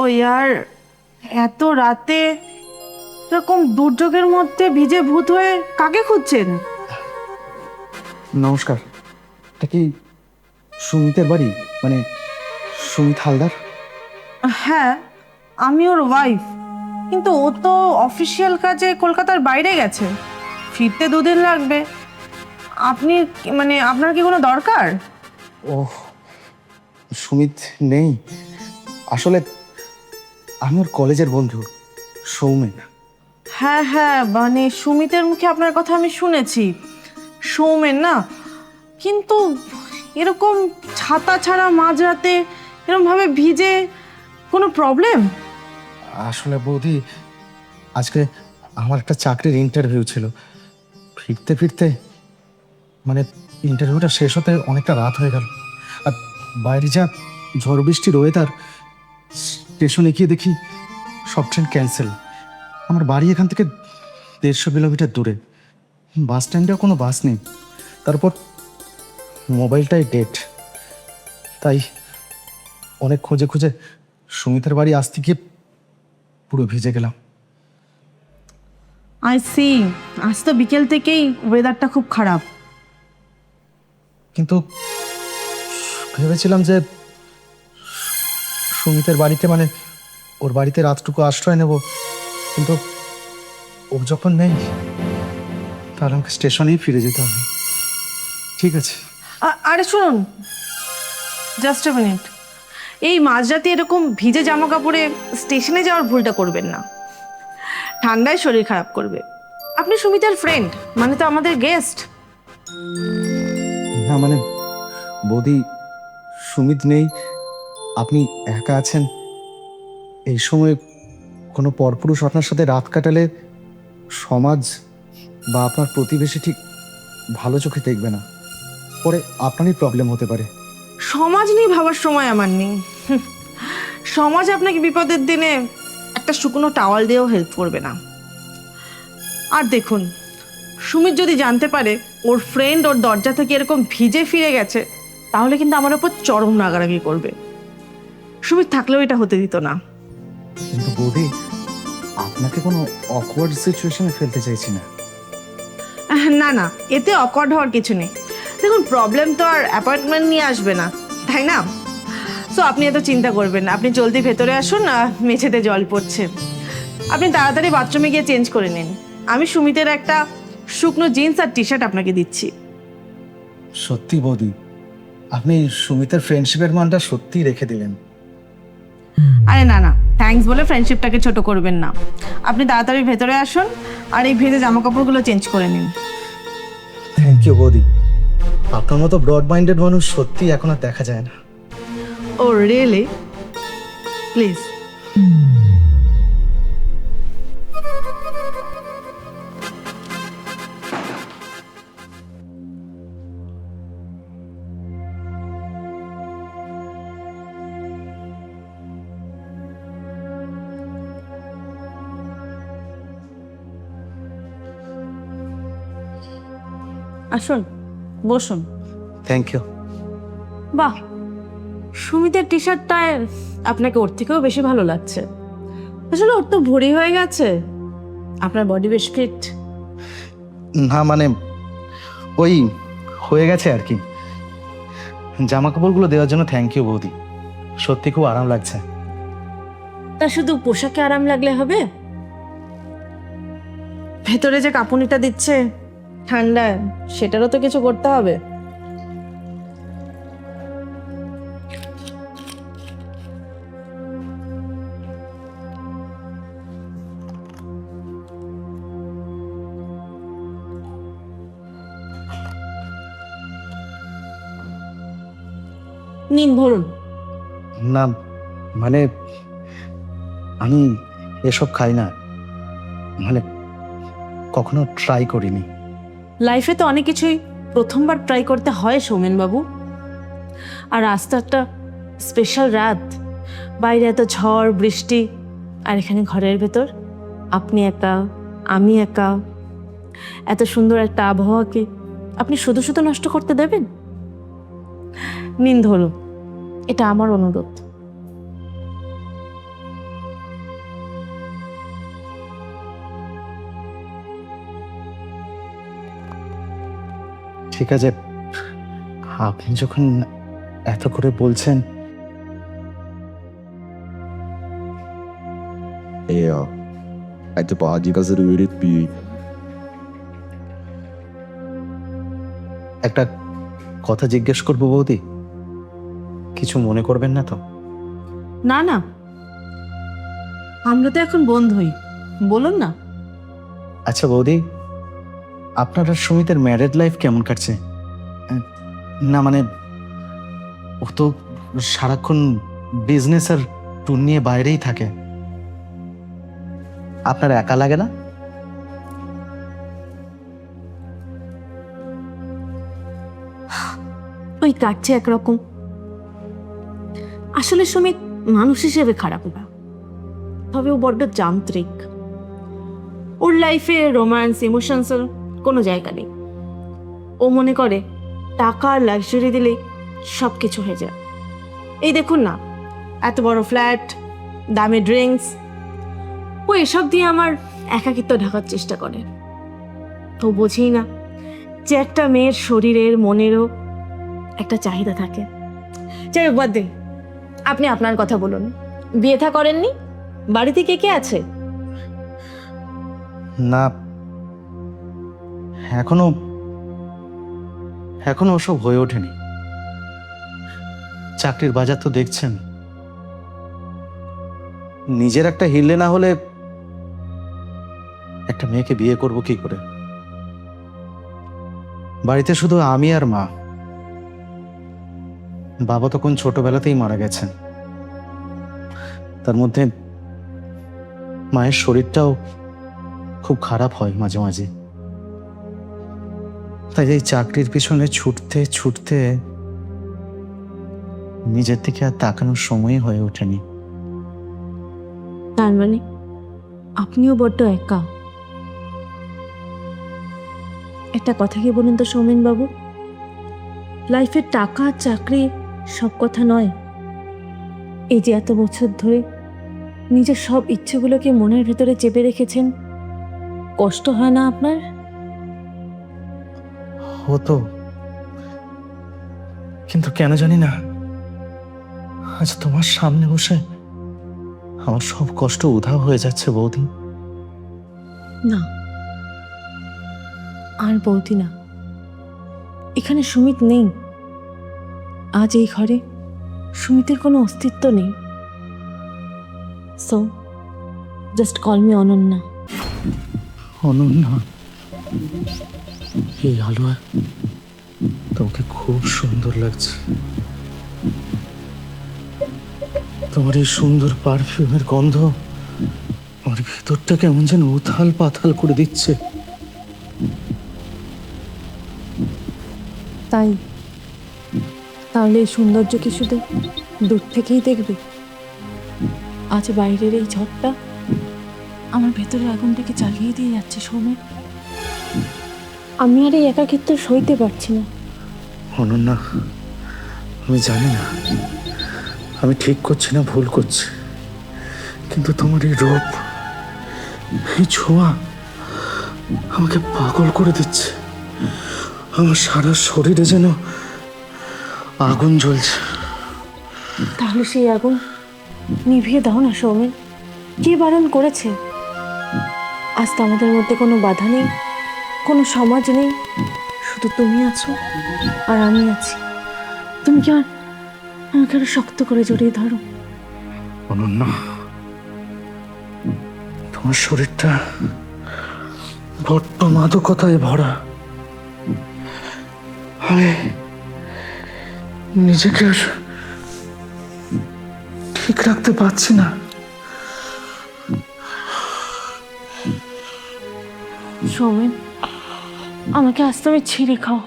ও ইয়ার, এত রাতে এরকম দুর্যোগের মধ্যে ভিজে ভূত হয়ে কাকে খুঁজছেন? নমস্কার, এটা কি সুমিতের বাড়ি? মানে সুমিত হালদার? হ্যাঁ, আমি ওর ওয়াইফ, কিন্তু ও তো অফিসিয়াল কাজে কলকাতার বাইরে গেছে, ফিরতে 2 দিন লাগবে। আপনি মানে আপনার কি কোনো দরকার? ও, সুমিত নেই আসলে। আমি ওর কলেজের বন্ধু সৌমেন। হ্যাঁ হ্যাঁ, মানে সুমিতের মুখে আপনার কথা আমি শুনেছি, সৌমেন না? কিন্তু এরকম ছাতা ছাড়া মাঝরাতে এরকম ভাবে ভিজে, কোনো প্রবলেম? আসলে বৌদি, আজকে আমার একটা চাকরির ইন্টারভিউ ছিল। ফিরতে ফিরতে মানে ইন্টারভিউটা শেষ হতে অনেকটা রাত হয়ে গেল। আর বাইরে যা ঝড় বৃষ্টির ওয়েদার, স্টেশনে গিয়ে দেখি সব ট্রেন ক্যান্সেল। আমার বাড়ি এখান থেকে 150 কিলোমিটার দূরে, বাস স্ট্যান্ডেও কোনো বাস নেই। তারপর মোবাইলটাই ডেড। তাই অনেক খুঁজে খুঁজে সুমিতের বাড়ি আসতে গিয়ে পুরো ভিজে গেলাম। আই সি, আজ তো বিকেল থেকেই ওয়েদারটা খুব খারাপ। কিন্তু ভেবেছিলাম যে সুমিতের বাড়িতে মানে ওর বাড়িতে রাতটুকু আশ্রয় নেব, কিন্তু ও যখন নেই তাহলে আমাকে স্টেশনেই ফিরে যেতে হবে। ঠিক আছে। আরে শুনুন, জাস্ট আ মিনিট। এই মাঝরাতে এরকম ভিজে জামা কাপড়ে স্টেশনে যাওয়ার ভুলটা করবেন না, ঠান্ডায় শরীর খারাপ করবে। আপনি সুমিতার ফ্রেন্ড, মানে তো আমাদের গেস্ট। না মানে বৌদি, সুমিত নেই, আপনি একা আছেন, এই সময় কোনো পরপুরুষ আপনার সাথে রাত কাটালে সমাজ বা আপনার প্রতিবেশী ঠিক ভালো চোখে দেখবে না, পরে আপনারই প্রবলেম হতে পারে। সমাজ নিয়ে ভাবার সময় আমার নেই। সমাজ আপনাকে বিপদের দিনে একটা শুকনো টাওয়াল দিয়েও হেল্প করবে না। আর দেখুন, সুমিত যদি জানতে পারে ওর ফ্রেন্ড ওর দরজা থেকে এরকম ভিজে ফিরে গেছে, তাহলে কিন্তু আমার ওপর চরম রাগারাগি করবে। সুমিত থাকলেও এটা হতে দিত না। কিন্তু বৌদি, আপনাকে কোনো অকওয়ার্ড সিচুয়েশনে ফেলতে চাইছি না। না না, এতে অকওয়ার্ড হওয়ার কিছু নেই। দেখুন, প্রবলেম তো আর অ্যাপয়েন্টমেন্ট নিয়ে আসবে না, তাই না? সো আপনি এত চিন্তা করবেন না, আপনি জলদি ভেতরে আসুন, মেঝেতে জল পড়ছে। আপনি তাড়াতাড়ি বাথরুমে গিয়ে চেঞ্জ করে নিন। আমি সুমিতের একটা শুকনো জিন্স আর টি শার্ট আপনাকে দিচ্ছি। সত্যি বৌদি, আপনি সুমিতের ফ্রেন্ডশিপের মানটা সত্যিই রেখে দিলেন। আরে না না, থ্যাঙ্কস বলে ফ্রেন্ডশিপটাকে ছোট করবেন না। আপনি তাড়াতাড়ি ভেতরে আসুন আর এই ভেজে জামা কাপড়গুলো চেঞ্জ করে নিন। থ্যাংক ইউ বৌদি, আপনার মতো ব্রড মাইন্ডেড মানুষ সত্যি এখন আর দেখা যায় না। Oh really? প্লিজ। আসুন, বসুন। Thank you. বাহ, সুমিতের টি শার্টটায় আপনাকে ওর থেকেও বেশি ভালো লাগছে। আসলে ওর তো ভরি হয়ে গেছে, আপনার বডি বেশ ফিট। না মানে ওই হয়ে গেছে আর কি। জামা কাপড়গুলো দেওয়ার জন্য থ্যাংক ইউ বৌদি, সত্যি খুব আরাম লাগছে। তা শুধু পোশাকে আরাম লাগলে হবে? ভেতরে যে কাঁপুনিটা দিচ্ছে ঠান্ডায়, সেটারও তো কিছু করতে হবে। নিন, ধরুন। না মানে আমি এসব খাই না, মানে কখনো ট্রাই করিনি। লাইফে তো অনেক কিছুই প্রথমবার ট্রাই করতে হয় সৌমেন বাবু। আর আজ তো একটা স্পেশাল রাত, বাইরে এত ঝড় বৃষ্টি, আর এখানে ঘরের ভেতর আপনি একা, আমি একা। এত সুন্দর একটা আবহাওয়াকে আপনি শুধু শুধু নষ্ট করতে দেবেন? নিন ধরুন, এটা আমার অনুরোধ। ঠিক আছে, আপনি যখন এত করে বলছেন। Ja, একটা বাজি কাছে রয়েছে। একটা কথা জিজ্ঞেস করবো বৌদি, কিছু মনে করবেন না তো? না না, আমরা তো এখন বন্ধুই, বলুন না। আচ্ছা বৌদি, আপনার আর সুমিতের ম্যারেড লাইফ কেমন কাটছে? না মানে, ও তো সারাক্ষণ বিজনেস আর ট্যুর নিয়ে বাইরেই থাকে, আপনার একা লাগে না? ওই কাটছে একরকম। আসলে সুমিত মানুষ হিসেবে খারাপ না, তবে ও বড্ড যান্ত্রিক। ওর লাইফে রোম্যান্স ইমোশনসের কোনো জায়গা নেই। ও মনে করে টাকা আর লাক্সারি দিলেই সব কিছু হয়ে যায়। এই দেখুন না, এত বড় ফ্ল্যাট, দামি ড্রিঙ্কস, ও এসব দিয়ে আমার একাকিত্ব ঢাকার চেষ্টা করে। তো বোঝেই না যে একটা মেয়ের শরীরের মনেরও একটা চাহিদা থাকে। যাই হোক, বাদ দিন, আপনি আপনার কথা বলুন। বিয়ে থা করেননি? বাড়িতে কে কে আছে? না, এখনো এখনো ওসব হয়ে ওঠেনি। চাকরির বাজার তো দেখছেন, নিজের একটা হিললে না হলে একটা মেয়েকে বিয়ে করব কি করে? বাড়িতে শুধু আমি আর মা। বাবা তো কোন ছোটবেলাতেই মারা গেছেন। তার মধ্যে মায়ের শরীরটাও খুব খারাপ হয় মাঝে মাঝে। তাই এই চাকরির পিছনে ছুটতে ছুটতে নিজের দিকে আর তাকানোর সময় হয়ে ওঠেনি। তার মানে আপনিও বড্ড একা। একটা কথা কি বলুন তো সৌমেন বাবু, লাইফের টাকা চাকরি সব কথা নয়। এই যে এত বছর ধরে নিজের সব ইচ্ছেগুলোকে মনের ভেতরে চেপে রেখেছেন, কষ্ট হয় না আপনার? হতো, কিন্তু কেন জানি না আজ তোমার সামনে বসে আমার সব কষ্ট উধাও হয়ে যাচ্ছে বৌদি। না, আর বলতি না। এখানে সুমিত নেই। আজ এই ঘরে সুমিতের কোনো অস্তিত্ব নেই। So just call me Ananya. Ananya, এই আলোয় তোমাকে খুব সুন্দর লাগছে। তোমার এই সুন্দর পারফিউমের গন্ধ আমার ভেতরটা কেমন যেন উথাল পাথাল করে দিচ্ছে। তাই তাহলে এই সৌন্দর্য কি শুধু দূর থেকেই দেখবে? আজ বাইরের এই ঝড়টা আমার ভেতরে আগুনটাকে জ্বালিয়ে দিয়ে যাচ্ছে সৌমেন। আমি আর এই একাকিত্ব সইতে পারছি না। অনন্যা, আমি জানি না আমি ঠিক করছি না ভুল করছি, কিন্তু তোমার এই রূপ, এই ছোঁয়া আমাকে পাগল করে দিচ্ছে। আমার সারা শরীরে যেন আগুন জ্বলছে। তাহলে সেই আগুন নিভিয়ে দাও না সৌমেন। কে বারণ করেছে? আজ তো আমাদের মধ্যে কোনো বাধা নেই, কোনো সমাজ নেই, শুধু তুমি আছো আর আমি আছি। তুমি কি আর আমাকে আরো শক্ত করে জড়িয়ে ধরো। অনন্যা, তোমার শরীরটা বড্ড মাদকতায় ভরা। আমি নিজেকে আর ঠিক রাখতে পারছি না। সৌমেন, আমাকে আজ তুমি ছিঁড়ে খাও।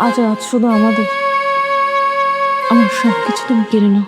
আজ রাত শুধু আমাদের। আমার সব কিছু তুমি কেড়ে নাও।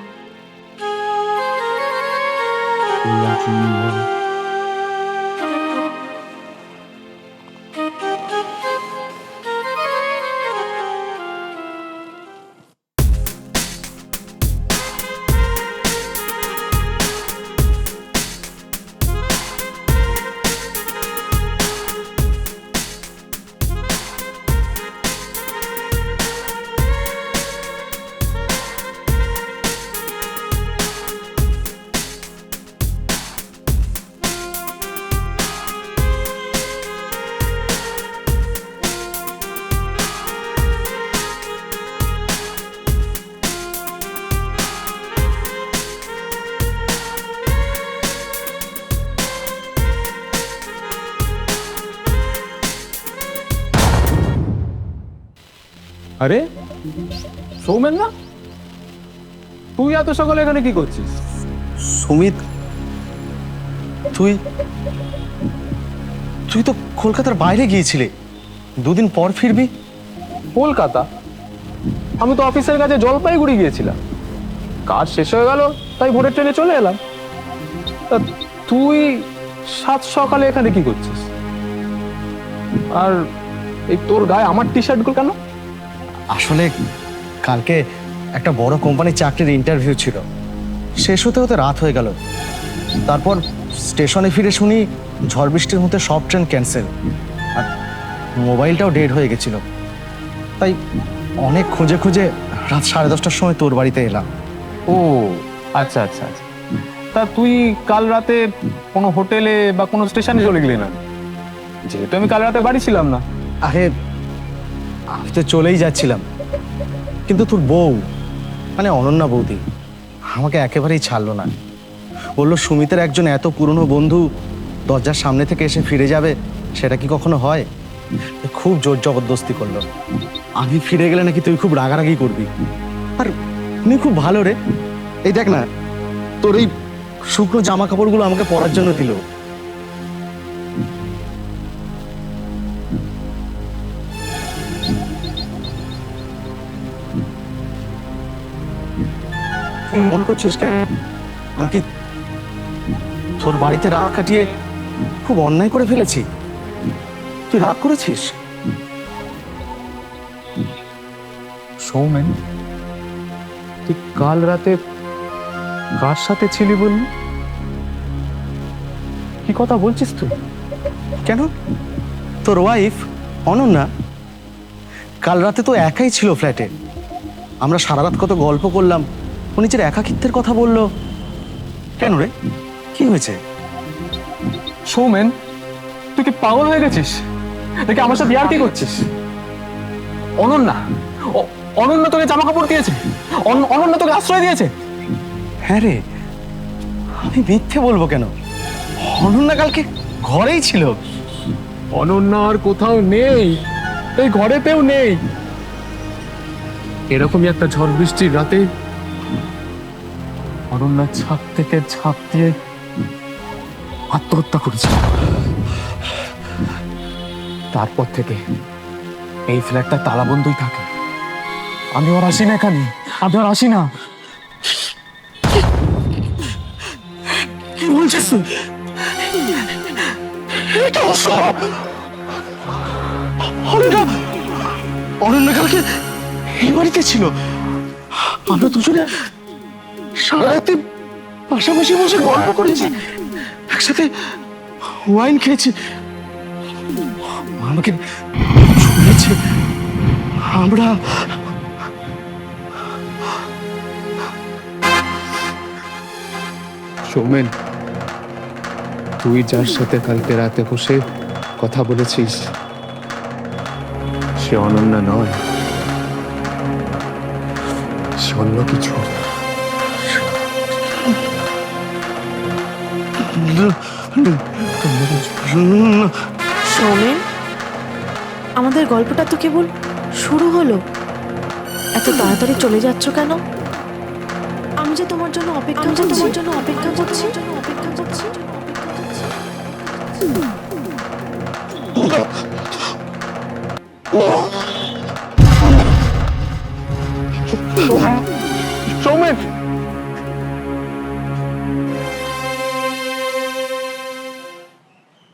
আরে সৌমেন না, তুই এত সকালে এখানে কি করছিস? সুমিত, তুই তুই তো কলকাতার বাইরে গিয়েছিলি, দুদিন পর ফিরবি। কলকাতা? আমি তো অফিসের কাছে জলপাইগুড়ি গিয়েছিলাম, কাজ শেষ হয়ে গেল তাই ভোরের ট্রেনে চলে এলাম। তা তুই সাত সকালে এখানে কি করছিস? আর এই তোর গায়ে আমার টি শার্টগুলো কেন? আসলে কালকে একটা বড় কোম্পানির চাকরির ইন্টারভিউ ছিল, শেষ হতে হতে রাত হয়ে গেল। তারপর স্টেশনে ফিরে শুনি ঝড় বৃষ্টির মধ্যে সব ট্রেন ক্যান্সেল, আর মোবাইলটাও ডেড হয়ে গেছিল। তাই অনেক খুঁজে খুঁজে রাত 10:30টার সময় তোর বাড়িতে এলাম। ও আচ্ছা আচ্ছা আচ্ছা। তা তুই কাল রাতে কোনো হোটেলে বা কোনো স্টেশনে চলে গেলি না? যেহেতু আমি কাল রাতে বাড়ি ছিলাম না। আরে আমি তো চলেই যাচ্ছিলাম, কিন্তু তোর বউ মানে অনন্যা বৌদি আমাকে একেবারেই ছাড়লো না। বললো সুমিতের একজন এত পুরনো বন্ধু দরজার সামনে থেকে এসে ফিরে যাবে, সেটা কি কখনো হয়? খুব জোর জবরদস্তি করলো। আমি ফিরে গেলে নাকি তুই খুব রাগারাগি করবি। আর উনি খুব ভালো রে, এই দেখ না তোর এই শুকনো জামা কাপড়গুলো আমাকে পরার জন্য দিল। মন করছিস কেন? নাকি তোর বাড়িতে রাত কাটিয়ে খুব অন্যায় করে ফেলেছি? তুই রাগ করেছিস? সৌমেন, তুই কাল রাতে কার সাথে ছিলি বললি? কি কথা বলছিস তুই? কেন, তোর ওয়াইফ অনন্যা কাল রাতে তো একাই ছিল ফ্ল্যাটে। আমরা সারা রাত কত গল্প করলাম, ও নিজের একাকিত্বের কথা বললো। কেন রে, কি হয়েছে? সৌমেন, তুই কি পাগল হয়ে গেছিস নাকি আমার সাথে আর কি করছিস? অনন্যা, অনন্যা তোকে জামা কাপড় দিয়েছে, অনন্যা তোকে আশ্রয় দিয়েছে। হ্যাঁ রে, আমি মিথ্যে বলবো কেন? অনন্যা কালকে ঘরেই ছিল। অনন্যা আর কোথাও নেই, এই ঘরেতেও নেই। এরকমই একটা ঝড় বৃষ্টির রাতে অনন্যা ছাদ থেকে ঝাঁপ দিয়ে আত্মহত্যা করেছে। তারপর থেকে এই ফ্ল্যাটটা তালাবন্ধই থাকে। আমি আর আসি না এখানে, আমি আর আসি না। কি বলছিস তুই? এটা অসম্ভব। অনন্যা কালকে এই বাড়িতে ছিল, আমরা দুজনে সারা রাতে পাশাপাশি বসে গল্প করেছি, একসাথে ওয়াইন খেয়েছি, আমাকে শুনেছে। আমরা সৌমেন, তুই যার সাথে কালকে রাতে বসে কথা বলেছিস সে অনন্যা নয়, সে অন্য কিছু। সৌমেন, আমাদের গল্পটা তো কেবল শুরু হলো। এত তাড়াতাড়ি চলে যাচ্ছ কেন? আমি যে তোমার জন্য অপেক্ষা করছি।